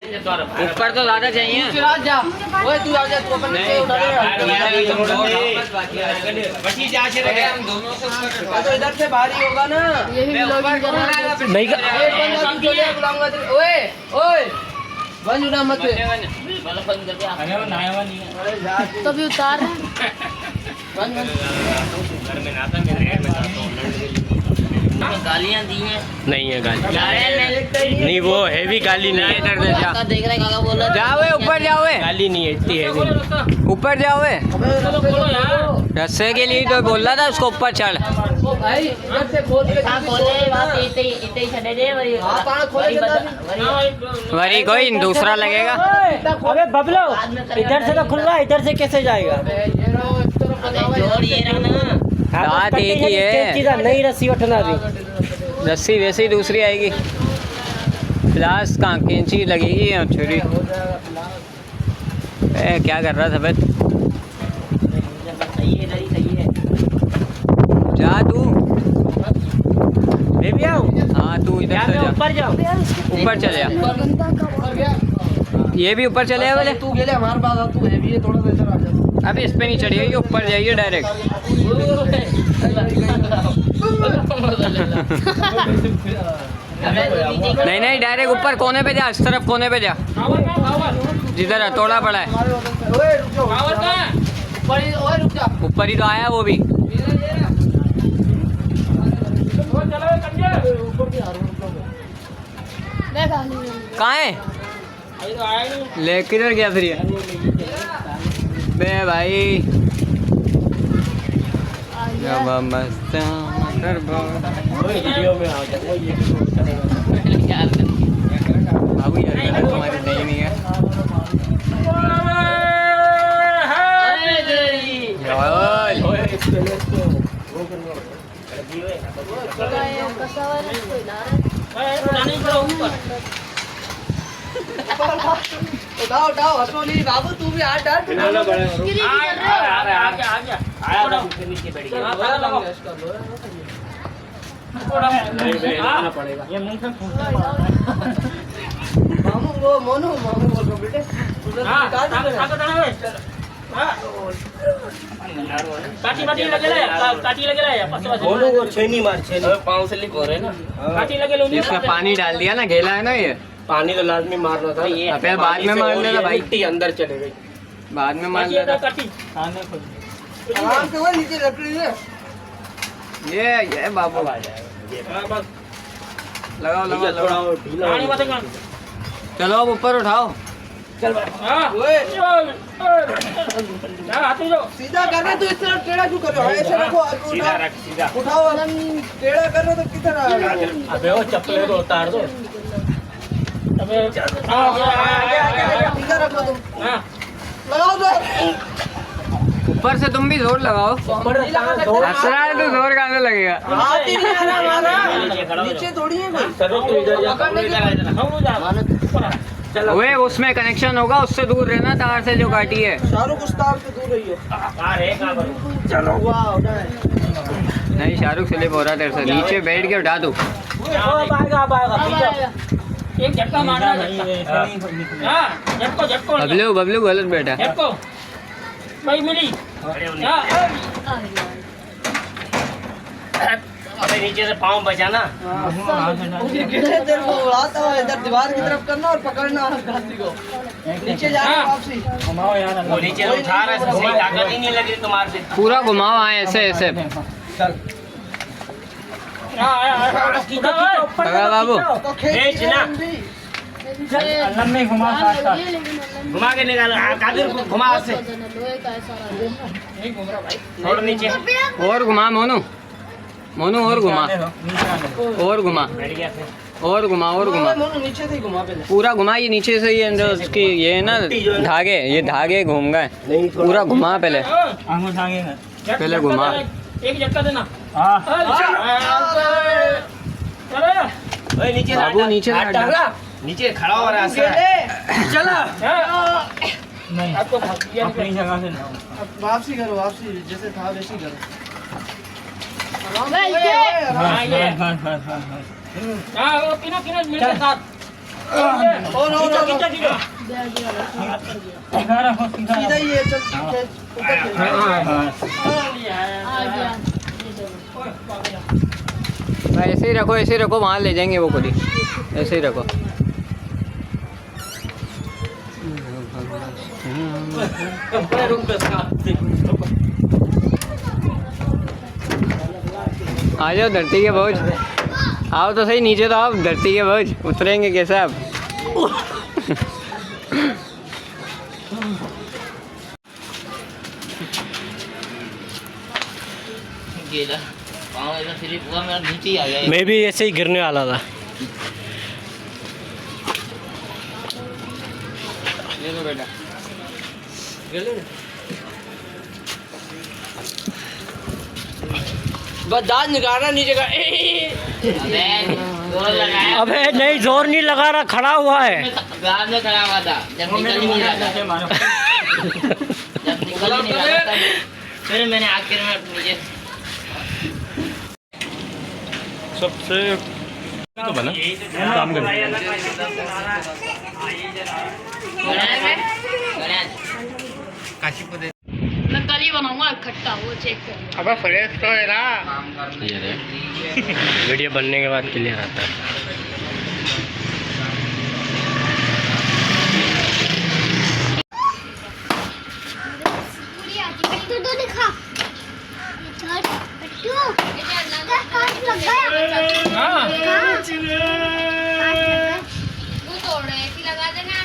ऊपर तो ज्यादा चाहिए। तू जा ओए तू जा तू अपन नीचे उठा ले। बची जा से रखे हम दोनों से ऊपर। तो इधर से भारी होगा ना। यही व्लॉगिंग कर रहा है। नहीं एक बंदा तू चले बुलाऊंगा। ओए ओए बंद उड़ा मत। मतलब बंद करके अरे वो नया नहीं है। अरे जा तभी उतार है। बंद घर में नाता मेरे घर में जाता हूँ। गालियाँ दी हैं नहीं है गाली नहीं नहीं, वो हैवी गाली नहीं है। इधर से जा, देख रहे काका बोल रहा जाओ ऊपर जाओ। गाली नहीं है इतनी हैवी। ऊपर जाओ। रस्से के लिए तो बोल रहा था उसको ऊपर चढ़। भाई इधर से खोल के इतने ही छड़े दे वरी हां पान खोल के वरी कोई दूसरा लगेगा। अबे बबलो, इधर से तो खुल रहा है, इधर से कैसे जाएगा? जोड़ ये रहा ना। बात एक ही है, नई रस्सी उठना भी। रस्सी वैसे ही दूसरी आएगी। प्लास कहाँ कैंची लगेगी या छुरी? क्या कर रहा था बे? जा तू, मैं भी आऊँ? हाँ तू इधर से जा, ऊपर जाओ। ऊपर चले जा। ये भी ऊपर चले जा बोले। तू गेले हमारे पास तू हैवी है थोड़ा सा इधर आ जा। अबे इस पे नहीं चढ़िए, ऊपर जाइए डायरेक्ट। नहीं नहीं, डायरेक्ट ऊपर कोने पे जा, इस तरफ कोने पे जा जिधर हथौड़ा पड़ा है। ओए रुक जाओ। ओए रुक जा। ऊपर ही तो आया वो भी। कहाँ है? ले किधर गया फिर ये? बे भाई जब मस्त वीडियो में आ जाओ। बाबू यार तुम्हारी नहीं है। उठाओ उठाओ हसोली बाबू तू भी हाथ डाल। मामू वो मोनू मामू बोल रहा बेटे काटी लगे वो छेनी मार छेनी पाँव से लिख हो रहे ना। इसमें पानी डाल दिया ना, घेला है ना ये। पानी तो लाजमी मारना था। फिर बाद में मार लेना भाई, मिट्टी अंदर चले गई। बाद में मार लेना। आराम से वो नीचे लकड़ी है। ये बाबू लगाओ लगाओ लगाओ। चलो अब ऊपर उठाओ। ओए सीधा करना तू इस तरफ टेढ़ा क्यों कर रहे हो? ऐसे रखो उठाओ टेढ़ा कर रहे हो तो किधर आएगा? अबे वो चप्पल को उतार दो। सीधा रखो तुम। लगाओ तो ऊपर से तुम भी जोर लगाओ। हंस रहा है तो जोर कहाँ से लगेगा? हाथ ही नहीं आ रहा हमारा। नीचे थोड़ी है कोई। वे उसमें कनेक्शन होगा, उससे दूर रहना तार से जो काटी है। शाहरुख उस तार से दूर रहियो। चलो वाह नहीं शाहरुख स्लिप हो रहा तेरे से। नीचे बैठ के उठा तू। एक झटका मारना झटको बबलू बबलू गलत बैठा। भाई मिली अबे नीचे से पाँव बचाना। तेरे को उड़ाता हुआ इधर दीवार की तरफ करना और पकड़ना घासी को। नीचे जाना वापसी। वो नीचे से उठा रहा है, सही ताकत ही नहीं लग रही तुम्हारे से। पूरा घुमाओ। हाँ ऐसे ऐसे पकड़ बाबू। तो खींच ना। घुमा के निकाल कादिर को घुमा से थोड़ा नीचे और घुमा मोनू मोनू और घुमा और घुमा और घुमा और घुमा। नीचे से ही घुमा पहले। पूरा घुमा। ये नीचे से ही अंदर उसकी ये है ना धागे, ये धागे घूम गए। पूरा घुमा पहले घुमा। एक झटका देना। नीचे बाबू नीचे नीचे खड़ा हो रहा है। चला नहीं अपनी जगह से वापसी करो वापसी जैसे था वैसे ही करो। वो तीनों मिलके साथ और खींचो खींचो सीधा ही है, चल खींच, ऊपर खींच। ऐसे ही रखो, ऐसे ही रखो, वहाँ ले जाएंगे वो खुद ही। ऐसे ही रखो। आ जाओ धरती के बोझ, आओ तो सही नीचे, तो आओ धरती के बोझ, उतरेंगे कैसे आप? पाँव ऐसा स्लिप हुआ, मेरा नीचे ही आ गया। मैं भी ऐसे ही गिरने वाला था। ले लो बेटा। बस दांत निकालना नीचे का। अबे जोर लगाया। अबे नहीं, जोर नहीं लगा रहा, खड़ा हुआ है। गाँव में खड़ा हुआ था, जब निकल ही नहीं रहा था। जब निकल ही नहीं रहा था, फिर मैंने आखिर में नीचे सबसे तो बना काम कर। मैं कल ही बनाऊंगा खट्टा, वो चेक कर। अबे फ्रेश तो है ना। काम करना। वीडियो बनने के बाद क्लियर आता है। लगा देना।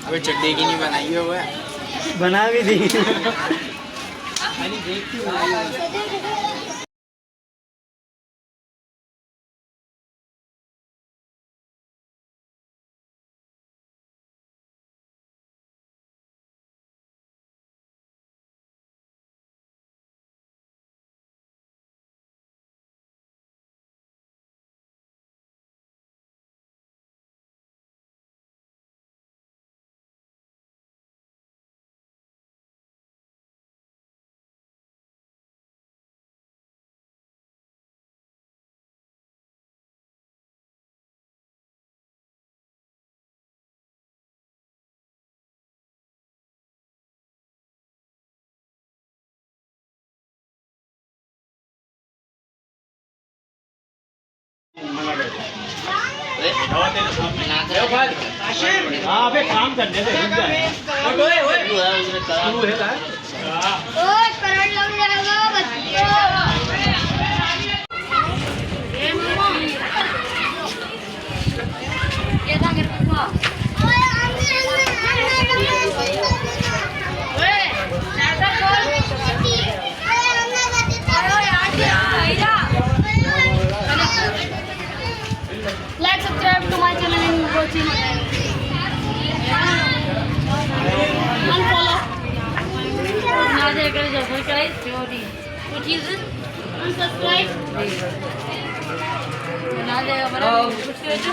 अबे चड्डी की नहीं बनाई है वो। बना भी दी। हाँ अबे काम करने दे। ओए करंट लग जाएगा बच्चों। ये मामा ये था मेरे पापा। ओए ज्यादा बोल। Like, subscribe to my channel and watch it. Unfollow. Now they can subscribe. What is it? Unsubscribe. Now they are subscribe.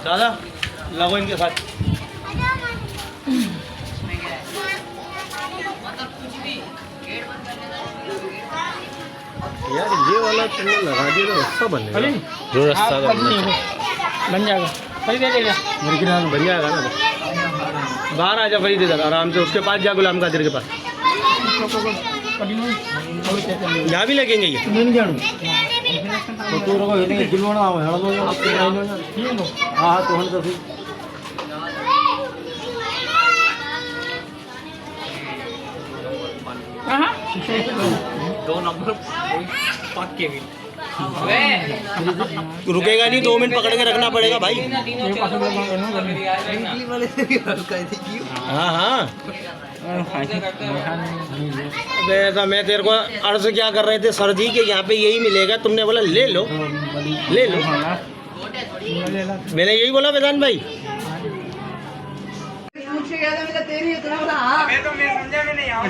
दादा लगो इनके साथ। यार ये वाला तुमने लगा दिया तो रास्ता बनेगा। जो रास्ता बन जाएगा फरीद दे देगा। मेरे ख्याल बन जाएगा ना। बाहर आ जा फरीद इधर आराम से, उसके पास जा गुलाम कादिर के पास। यहाँ भी लगेंगे ये। हाँ तो हम तो दो नंबर पक्के भी रुकेगा नहीं, 2 मिनट पकड़ के रखना पड़ेगा भाई। हाँ हाँ अबे ऐसा मैं तेरे को अर्ज क्या कर रहे थे सर जी के यहाँ पे यही मिलेगा, तुमने बोला ले लो ले लो। मैंने यही बोला वेदांत भाई। पूछ गया था मेरा तेरी इतना बड़ा हाँ मैं समझा में नहीं आता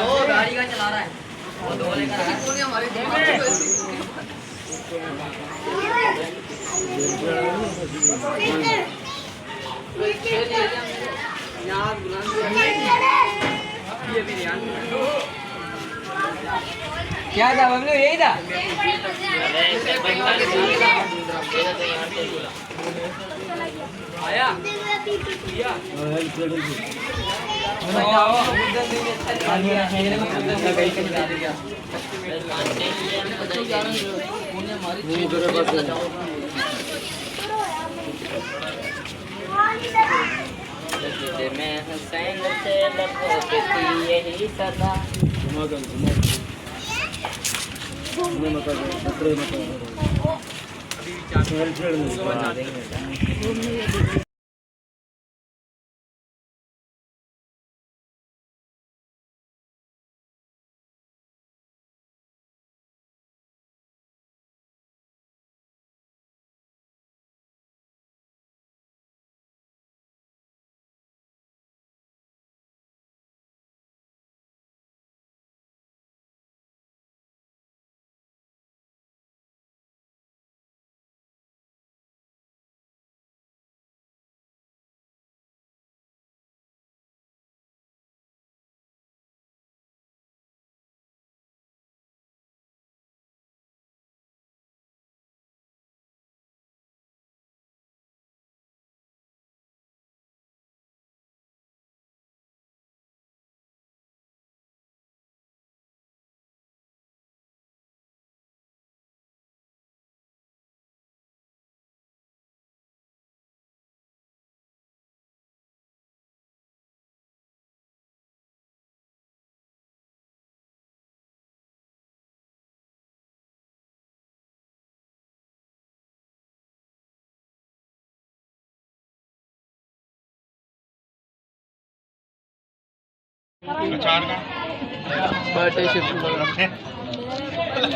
वो गाड़ी का चला रहा है वो दो लेकर आया हमारे क्या था बबलू यही था आया मैं हुसैन से लगती यही सदा।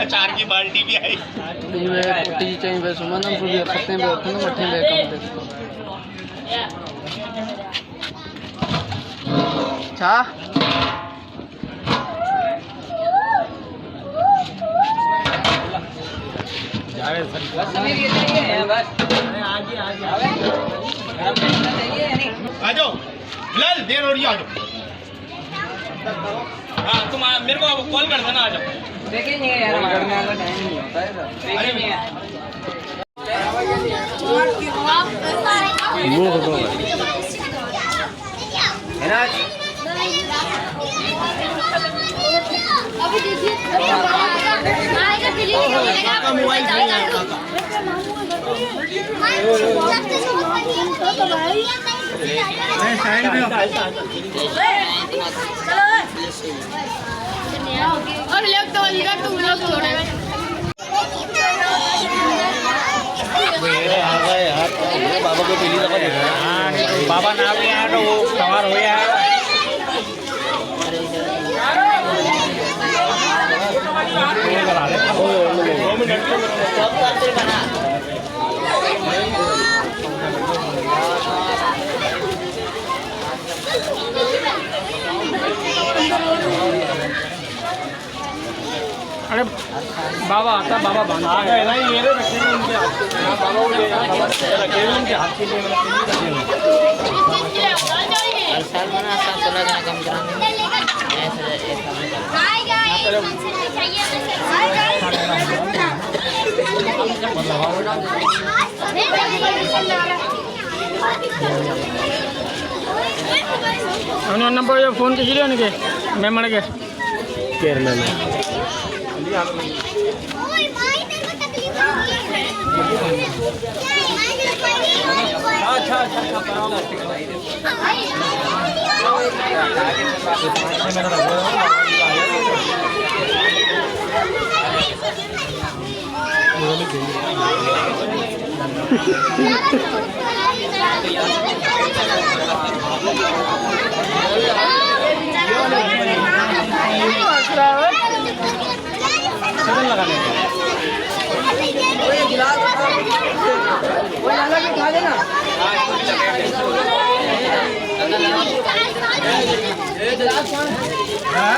अचार की बाल्टी भी आई। आ जाओ बिलाल, देर हो रही है, आ जाओ। हाँ तुम मेरे को कॉल कर देना, आ जाओ। देखेंगे यार हमारा टाइम नहीं होता है अभी देखिए आएगा काका मोबाइल नहीं है काका। साइड में और लेफ्ट तो वाली का टू व्लॉग छोड़ेगा। बाबा को पहली दफा देख रहा है। बाबा ना भी आया तो वो सवार हो गया। अरे बाबा आता बाबा बांधता है ना ये रखे हैं उनके हाथ के बाबा को ले बाबा रखे हैं उनके हाथ के लिए हर साल मना 16 जना कम कराएंगे ऐसा हाय गाइस नंबर फोन कीजिए उनके मैं मर गए केरला में अच्छा खा लेना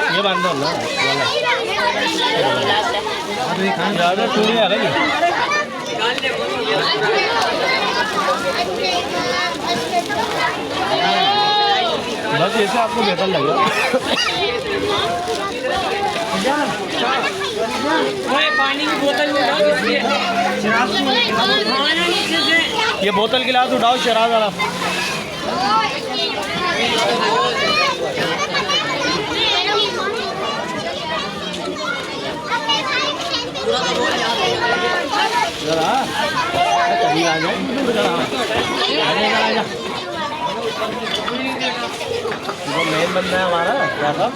ये बांधो ना ज़्यादा चूड़ी आ रही बस ऐसे आपको बेहतर लगेगा पानी की बोतल ये बोतल गिलास उठाओ शराब वाला कभी आ जाए मेन बंदा है हमारा क्या था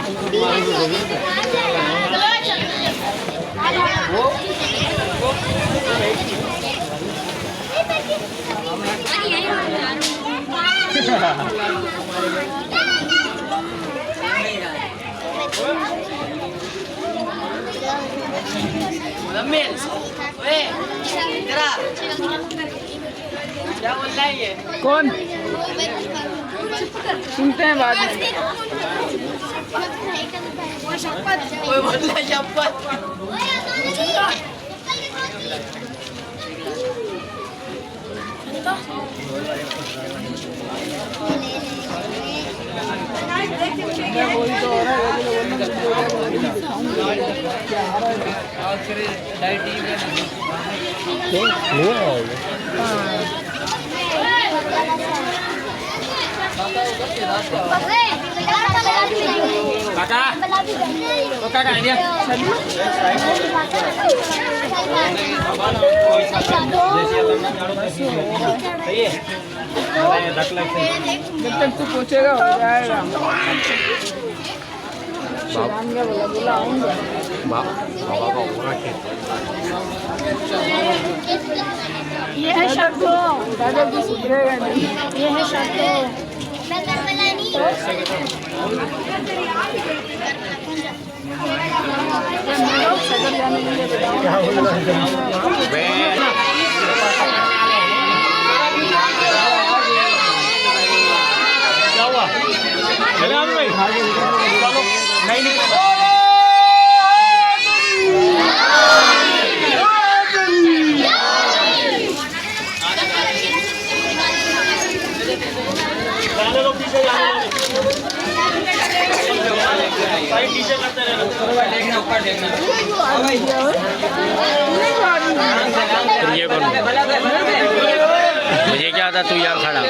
क्या बोल रहा है ये कौन सुनते हैं बाद में कोई बोल रहा है शपथ काका तो काका आइडिया जब तक तू पूछेगा हो जाएगा बोला आऊंगा ये है शक्को दादाजी सुधरेगा नहीं ये है शक्को क्या हुआ चले आगे भाई चलो नहीं निकलेगा जाने लो पीछे जाने साइड नीचे करते रहना देखना ऊपर देखना ये कौन मुझे क्या था तू यहाँ खड़ा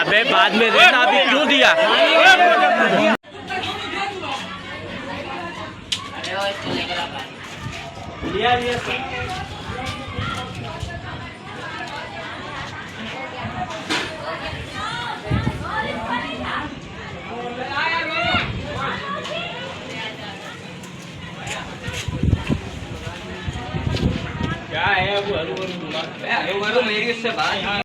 अबे बाद में देना, अभी क्यों दिया? क्या है वो?